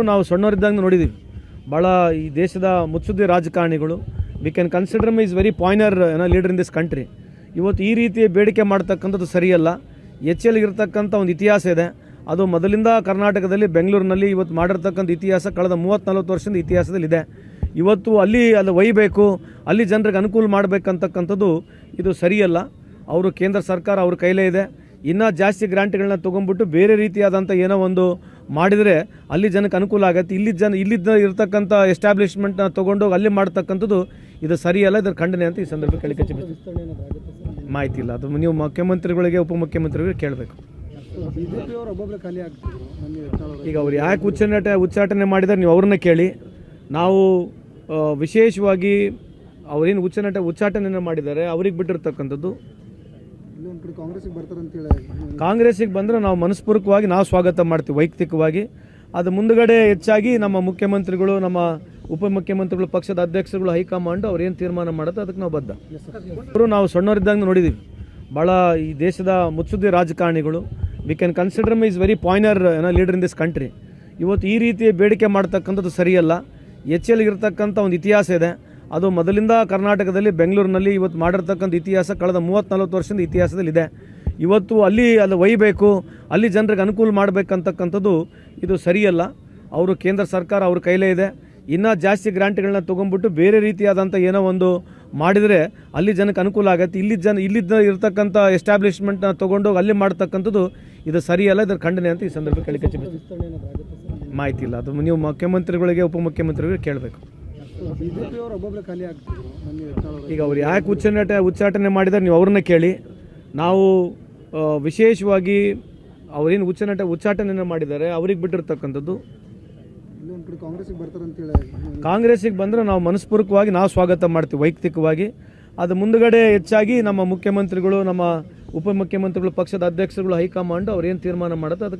ನಾವು ಸಣ್ಣವರಿದ್ದಾಗ ನೋಡಿದ್ದೀವಿ ಭಾಳ ಈ ದೇಶದ ಮುತ್ಸದ್ದಿ ರಾಜಕಾರಣಿಗಳು. We can consider me is very pioneer leader in this country. ಇವತ್ತು ಈ ರೀತಿ ಬೇಡಿಕೆ ಮಾಡ್ತಕ್ಕಂಥದ್ದು ಸರಿಯಲ್ಲ. ಇರ್ತಕ್ಕಂಥ ಒಂದು ಇತಿಹಾಸ ಇದೆ. ಅದು ಮೊದಲಿಂದ ಕರ್ನಾಟಕದಲ್ಲಿ ಬೆಂಗಳೂರಿನಲ್ಲಿ ಇವತ್ತು ಮಾಡಿರ್ತಕ್ಕಂಥ ಇತಿಹಾಸ ಕಳೆದ 30-40 ವರ್ಷದ ಇತಿಹಾಸದಲ್ಲಿದೆ. ಇವತ್ತು ಅಲ್ಲಿ ಒಯ್ಯಬೇಕು, ಅಲ್ಲಿ ಜನರಿಗೆ ಅನುಕೂಲ ಮಾಡಬೇಕಂತಕ್ಕಂಥದ್ದು ಇದು ಸರಿಯಲ್ಲ. ಅವರು ಕೇಂದ್ರ ಸರ್ಕಾರ ಅವ್ರ ಕೈಲೇ ಇದೆ. ಇನ್ನೂ ಜಾಸ್ತಿ ಗ್ರಾಂಟ್ಗಳನ್ನ ತೊಗೊಂಡ್ಬಿಟ್ಟು ಬೇರೆ ರೀತಿಯಾದಂಥ ಏನೋ ಒಂದು ಮಾಡಿದರೆ ಅಲ್ಲಿ ಜನಕ್ಕೆ ಅನುಕೂಲ ಆಗುತ್ತೆ. ಇಲ್ಲಿದ್ದ ಇರ್ತಕ್ಕಂಥ ಎಸ್ಟಾಬ್ಲಿಷ್ಮೆಂಟ್ನ ತೊಗೊಂಡೋಗಿ ಅಲ್ಲಿ ಮಾಡ್ತಕ್ಕಂಥದ್ದು ಇದು ಸರಿಯಲ್ಲ. ಇದರ ಖಂಡನೆ ಅಂತ ಈ ಸಂದರ್ಭ ಕೇಳಿಕೆ ಮಾಹಿತಿ ಇಲ್ಲ. ಅದು ನೀವು ಮುಖ್ಯಮಂತ್ರಿಗಳಿಗೆ ಉಪಮುಖ್ಯಮಂತ್ರಿಗಳಿಗೆ ಕೇಳಬೇಕು. ಈಗ ಅವ್ರು ಯಾಕೆ ಉಚ್ಚಾಟನೆ ಮಾಡಿದರೆ ನೀವು ಅವ್ರನ್ನ ಕೇಳಿ. ನಾವು ವಿಶೇಷವಾಗಿ ಅವರೇನು ಉಚ್ಚಾಟನೆಯನ್ನು ಮಾಡಿದ್ದಾರೆ ಅವ್ರಿಗೆ ಬಿಟ್ಟಿರ್ತಕ್ಕಂಥದ್ದು. ಕಾಂಗ್ರೆಸ್ಸಿಗೆ ಬಂದರೆ ನಾವು ಮನಸ್ಪೂರ್ವಕವಾಗಿ ನಾವು ಸ್ವಾಗತ ಮಾಡ್ತೀವಿ ವೈಯಕ್ತಿಕವಾಗಿ. ಅದು ಮುಂದುಗಡೆ ಹೆಚ್ಚಾಗಿ ನಮ್ಮ ಮುಖ್ಯಮಂತ್ರಿಗಳು, ನಮ್ಮ ಉಪಮುಖ್ಯಮಂತ್ರಿಗಳು, ಪಕ್ಷದ ಅಧ್ಯಕ್ಷರುಗಳು, ಹೈಕಮಾಂಡ್ ಅವ್ರು ಏನು ತೀರ್ಮಾನ ಮಾಡುತ್ತೆ ಅದಕ್ಕೆ ನಾವು ಬದ್ಧ. ನಾವು ಸಣ್ಣವರಿದ್ದಾಗ ನೋಡಿದ್ದೀವಿ ಭಾಳ ಈ ದೇಶದ ಮುತ್ಸದ್ದಿ ರಾಜಕಾರಣಿಗಳು. We can consider me is very pioneer leader in this country. ಇವತ್ತು ಈ ರೀತಿ ಬೇಡಿಕೆ ಮಾಡ್ತಕ್ಕಂಥದ್ದು ಸರಿಯಲ್ಲ. ಇರ್ತಕ್ಕಂಥ ಒಂದು ಇತಿಹಾಸ ಇದೆ. ಅದು ಮೊದಲಿಂದ ಕರ್ನಾಟಕದಲ್ಲಿ ಬೆಂಗಳೂರಿನಲ್ಲಿ ಇವತ್ತು ಮಾಡಿರ್ತಕ್ಕಂಥ ಇತಿಹಾಸ ಕಳೆದ 30-40 ವರ್ಷದ ಇತಿಹಾಸದಲ್ಲಿದೆ. ಇವತ್ತು ಅಲ್ಲಿ ಒಯ್ಯಬೇಕು, ಅಲ್ಲಿ ಜನರಿಗೆ ಅನುಕೂಲ ಮಾಡಬೇಕಂತಕ್ಕಂಥದ್ದು ಇದು ಸರಿಯಲ್ಲ. ಅವರು ಕೇಂದ್ರ ಸರ್ಕಾರ ಅವ್ರ ಕೈಲೇ ಇದೆ. ಇನ್ನೂ ಜಾಸ್ತಿ ಗ್ರಾಂಟ್ಗಳನ್ನ ತೊಗೊಂಡ್ಬಿಟ್ಟು ಬೇರೆ ರೀತಿಯಾದಂಥ ಏನೋ ಒಂದು ಮಾಡಿದರೆ ಅಲ್ಲಿ ಜನಕ್ಕೆ ಅನುಕೂಲ ಆಗುತ್ತೆ. ಇಲ್ಲಿದ್ದ ಇರ್ತಕ್ಕಂಥ ಎಸ್ಟಾಬ್ಲಿಷ್ಮೆಂಟ್ನ ತೊಗೊಂಡೋಗಿ ಅಲ್ಲಿ ಮಾಡ್ತಕ್ಕಂಥದ್ದು ಇದು ಸರಿಯಲ್ಲ. ಇದರ ಖಂಡನೆ ಅಂತ ಈ ಸಂದರ್ಭ ಕೇಳಿಕೆ ಮಾಹಿತಿ ಇಲ್ಲ. ಅದು ನೀವು ಮುಖ್ಯಮಂತ್ರಿಗಳಿಗೆ ಉಪಮುಖ್ಯಮಂತ್ರಿಗಳಿಗೆ ಕೇಳಬೇಕು. ಈಗ ಅವ್ರು ಯಾಕೆ ಉಚ್ಚಾಟನೆ ಮಾಡಿದರೆ ನೀವು ಅವ್ರನ್ನ ಕೇಳಿ. ನಾವು ವಿಶೇಷವಾಗಿ ಅವರೇನು ಉಚ್ಚಾಟನೆಯನ್ನು ಮಾಡಿದ್ದಾರೆ ಅವ್ರಿಗೆ ಬಿಟ್ಟಿರ್ತಕ್ಕಂಥದ್ದು. ಕಾಂಗ್ರೆಸ್ಸಿಗೆ ಬಂದರೆ ನಾವು ಮನಸ್ಪೂರ್ವಕವಾಗಿ ನಾವು ಸ್ವಾಗತ ಮಾಡ್ತೀವಿ ವೈಯಕ್ತಿಕವಾಗಿ. ಅದು ಮುಂದುಗಡೆ ಹೆಚ್ಚಾಗಿ ನಮ್ಮ ಮುಖ್ಯಮಂತ್ರಿಗಳು, ನಮ್ಮ ಉಪಮುಖ್ಯಮಂತ್ರಿಗಳು, ಪಕ್ಷದ ಅಧ್ಯಕ್ಷರುಗಳು, ಹೈಕಮಾಂಡ್ ಅವ್ರು ಏನು ತೀರ್ಮಾನ ಮಾಡುತ್ತೆ ಅದಕ್ಕೆ